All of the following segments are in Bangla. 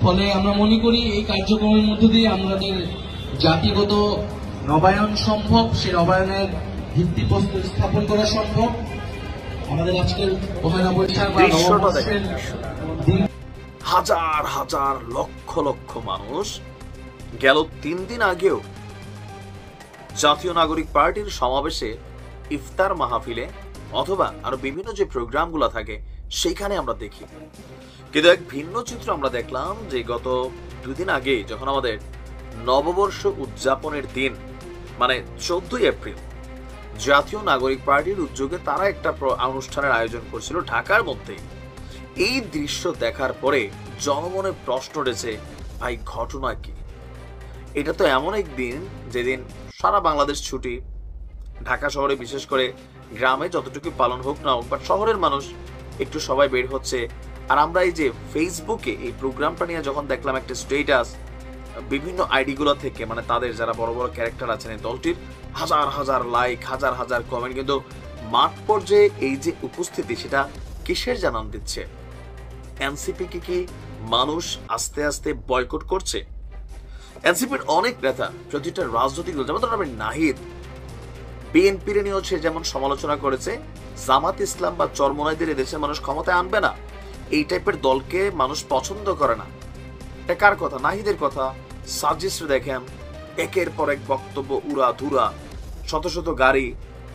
ফলে আমরা মনে করি এই কার্যক্রমের মধ্য দিয়ে আমাদের জাতিগত নবায়ন সম্ভব, সেই নবায়নের ভিত্তিপ্রস্তর স্থাপন করা সম্ভব। আমাদের আজকের পহেলা বৈশাখ বা নববর্ষের দিন হাজার হাজার লক্ষ লক্ষ মানুষ গেল 3 দিন আগেও জাতীয় নাগরিক পার্টির সমাবেশে ইফতার মাহফিলে অথবা আরো বিভিন্ন যে প্রোগ্রামগুলো থাকে সেইখানে আমরা দেখি। কিন্তু এক ভিন্ন চিত্র আমরা দেখলাম যে গত 2 দিন আগে যখন আমাদের নববর্ষ উদযাপনের দিন মানে 14 এপ্রিল জাতীয় নাগরিক পার্টির উদ্যোগে তারা একটা অনুষ্ঠানের আয়োজন করছিল ঢাকার মধ্যে। এই দৃশ্য দেখার পরে জনমনে প্রশ্ন উঠেছে, ভাই ঘটনা কি? এটা তো এমন এক দিন যেদিন সারা বাংলাদেশ ছুটি, ঢাকা শহরে বিশেষ করে গ্রামে যতটুকু পালন হোক না হোক, বাট শহরের মানুষ একটু সবাই বের হচ্ছে। আর আমরা এই যে ফেসবুকে এই প্রোগ্রামটা নিয়ে যখন দেখলাম একটা স্টেটাস বিভিন্ন আইডিগুলো থেকে, মানে তাদের যারা বড় বড় ক্যারেক্টার আছেন এই দলটির, হাজার হাজার লাইক, হাজার হাজার কমেন্ট, কিন্তু মাঠ পর্যায়ে এই যে উপস্থিতি সেটা কিসের জানান দিচ্ছে? এনসিপি কি মানুষ আস্তে আস্তে বয়কট করছে? এনসিপির অনেক নেতা প্রতিটা রাজনৈতিক দল, যেমন ধরেন নাহিদ বিএনপির নিয়েও সে যেমন সমালোচনা করেছে, জামাত ইসলাম বা চরমোনাইদের এদেশের মানুষ ক্ষমতায় আনবে না, এই টাইপের দলকে মানুষ পছন্দ করে না। এটা কার কথা? নাহিদের কথা। সাজিস্ট দেখেন একের পর এক বক্তব্য উড়া ধুরা, শত শত গাড়ি।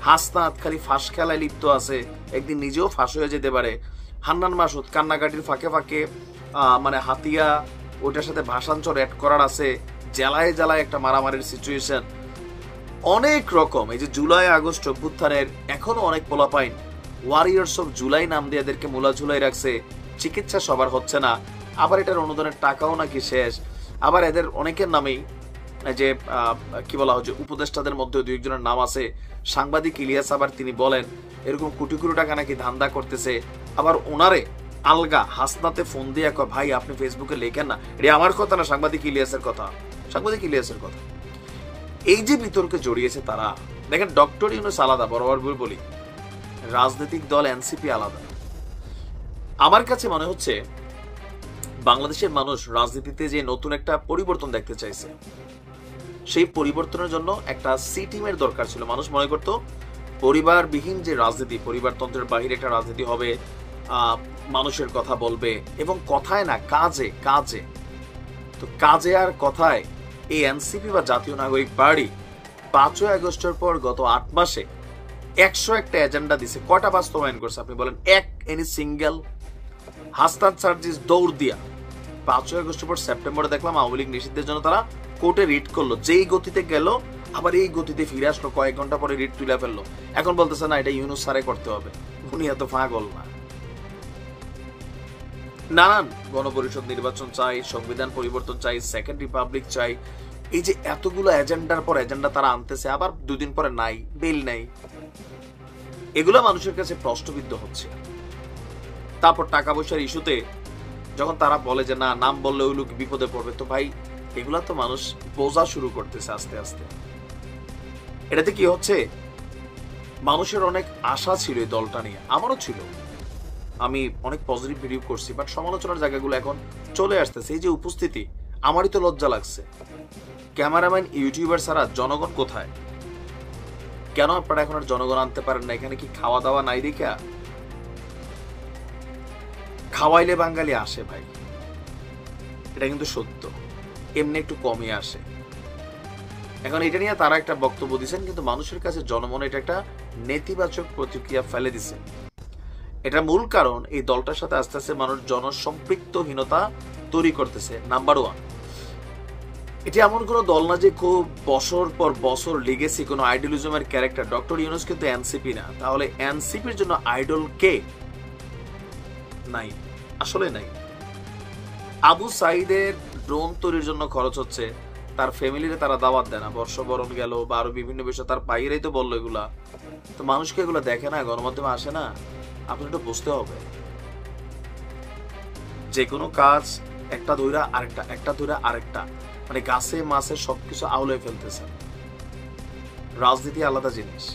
হাসনাত খালি ফাঁস খেলায় লিপ্ত আছে, একদিন নিজেও ফাঁস হয়ে যেতে পারে। হান্নান মাসুদ কান্নাকাটির ফাঁকে ফাঁকে মানে হাতিয়া ওইটার সাথে ভাষান্তর অ্যাড করার আছে, জেলায় জেলায় একটা মারামারির সিচুয়েশন, অনেক রকম। এই যে জুলাই আগস্ট অভ্যুত্থানের এখনো অনেক পোলাপাইন ওয়ারিয়ার্স অফ জুলাই নাম দিয়ে এদেরকে মুলা ঝুলাই রাখছে, চিকিৎসা সবার হচ্ছে না, আবার এটার অনুদানের টাকাও নাকি শেষ। আবার এদের অনেকের নামেই যে কি বলা হচ্ছে উপদেষ্টাদের মধ্যে 2-1 জনের নাম আছে। সাংবাদিক ইলিয়াস আবার তিনি বলেন এরকম কোটি কোটি টাকা নাকি ধান্দা করতেছে। আবার ওনারে আলগা হাসনাতে ফোন দিয়ে কয়, ভাই আপনি ফেসবুকে লেখেন না। এটা আমার কথা না, সাংবাদিক ইলিয়াসের কথা, সাংবাদিক ইলিয়াসের কথা। এই যে বিতর্কে জড়িয়েছে তারা, দেখেন ডক্টর ইউনূস আলাদা, বরাবর বলি রাজনৈতিক দল এনসিপি আলাদা। আমার কাছে মনে হচ্ছে বাংলাদেশের মানুষ রাজনীতিতে যে নতুন একটা পরিবর্তন দেখতে চাইছে, সেই পরিবর্তনের জন্য একটা সি টিমের দরকার ছিল। মানুষ মনে করত পরিবারবিহীন যে রাজনীতি, পরিবারতন্ত্রের বাহিরে একটা রাজনীতি হবে, মানুষের কথা বলবে এবং কথায় না কাজে কাজে। তো কাজে আর কথায় এই এনসিপি বা জাতীয় নাগরিক পার্টি 5ই আগস্টের পর গত 8 মাসে 101টা এজেন্ডা দিছে। কয়টা বাস্তবায়ন করছে আপনি বলেন? Any single? হাসনাত সার্জিস দৌড় দিয়া 5ই আগস্টের পর সেপ্টেম্বরে দেখলাম আওয়ামী লীগ নিষিদ্ধের জন্য তারা কোর্টে রিট করলো, যেই গতিতে গেল আবার এই গতিতে ফিরে আসলো, কয়েক ঘন্টা পরে রিট তুলে ফেললো। এখন বলতেছে না এটা ইউনূস স্যারে করতে হবে। উনি এত পাগল না। নানান গণপরিষদ নির্বাচন চাই, সংবিধান পরিবর্তন চাই, সেকেন্ড রিপাবলিক চাই। এই যে এতগুলো এজেন্ডার পর এজেন্ডা তারা আনতেছে, আবার 2 দিন পরে নাই, বেল নাই। এগুলো মানুষের কাছে প্রশ্নবিদ্ধ হচ্ছে। তারপর টাকা পয়সার ইস্যুতে যখন তারা বলে যে না নাম বললে ওই লোক বিপদে পড়বে, তো ভাই এগুলা তো মানুষ বোঝা শুরু করতেছে আস্তে আস্তে। এটাতে কি হচ্ছে, মানুষের অনেক আশা ছিল এই দলটা নিয়ে, আমারও ছিল, আমি অনেক পজিটিভ ভিডিও করছি, বাট সমালোচনার জায়গাগুলো এখন চলে আসতেছে। এই যে উপস্থিতি, আমারই তো লজ্জা লাগছে। ক্যামেরাম্যান ইউটিউবার ছাড়া জনগণ কোথায়? কেন আপনারা এখন আর জনগণ আনতে পারেন না? এখানে কি খাওয়া দাওয়া নাই দেখা? খাওয়াইলে বাঙালি আসে ভাই, এটা কিন্তু সত্য, এমনি একটু কমই আসে। এখন এটা নিয়ে তারা একটা বক্তব্য দিচ্ছেন, কিন্তু মানুষের কাছে জনমনে এটা একটা নেতিবাচক প্রতিক্রিয়া ফেলে দিচ্ছে। এটা মূল কারণ এই দলটার সাথে আস্তে আস্তে মানুষ জনসম্পৃক্তহীনতা তৈরি করতেছে। নাম্বার 1, এটি এমন কোন দল না যে খুব বছর পর বছর লেগেছে কোন আইডিয়ালিজমের ক্যারেক্টার। ডক্টর ইউনূস কিন্তু এনসিপি না, তাহলে এনসিপির জন্য আইডল কে? নাই, আসলে নাই। আবু সাইদের ড্রোন তৈরির জন্য খরচ হচ্ছে, তার ফ্যামিলিরে তারা দাওয়াত দেয় না, বর্ষবরণ গেল বা আরো বিভিন্ন বিষয় তার বাইরেই তো বললো এগুলা। তো মানুষকে এগুলো দেখে না, গণমাধ্যমে আসে না। আপনি এটা বুঝতে হবে, যে কোনো কাজ একটা ধইরা আরেকটা, একটা ধইরা আরেকটা, মানে গাছে মাছে সবকিছু আউলে ফেলতেছে। রাজনীতি আলাদা জিনিস।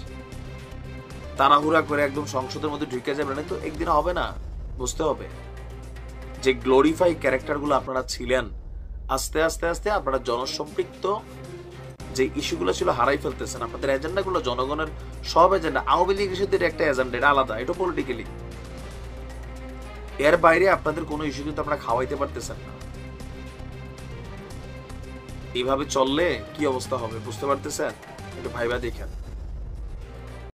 তাড়াহুড়া করে একদম সংসদের মধ্যে ঢুকে যাবে না, তো একদিন হবে না, বুঝতে হবে। যে গ্লোরিফাই ক্যারেক্টারগুলো আপনারা ছিলেন, আস্তে আস্তে আস্তে আপনারা জনসম্পৃক্ত যে ইস্যুগুলো ছিল হারাই ফেলতেছেন। আপনাদের এজেন্ডাগুলো জনগণের সব এজেন্ডা, আওয়ামী লীগ ইস্যুদের একটা এজেন্ডা, এটা আলাদা, এটা পলিটিক্যালি। এর বাইরে আপনাদের কোনো ইস্যু কিন্তু আপনারা খাওয়াইতে পারতেছেন না। এইভাবে চললে কি অবস্থা হবে বুঝতে পারতেছেন? একটু ভাইবা দেখেন।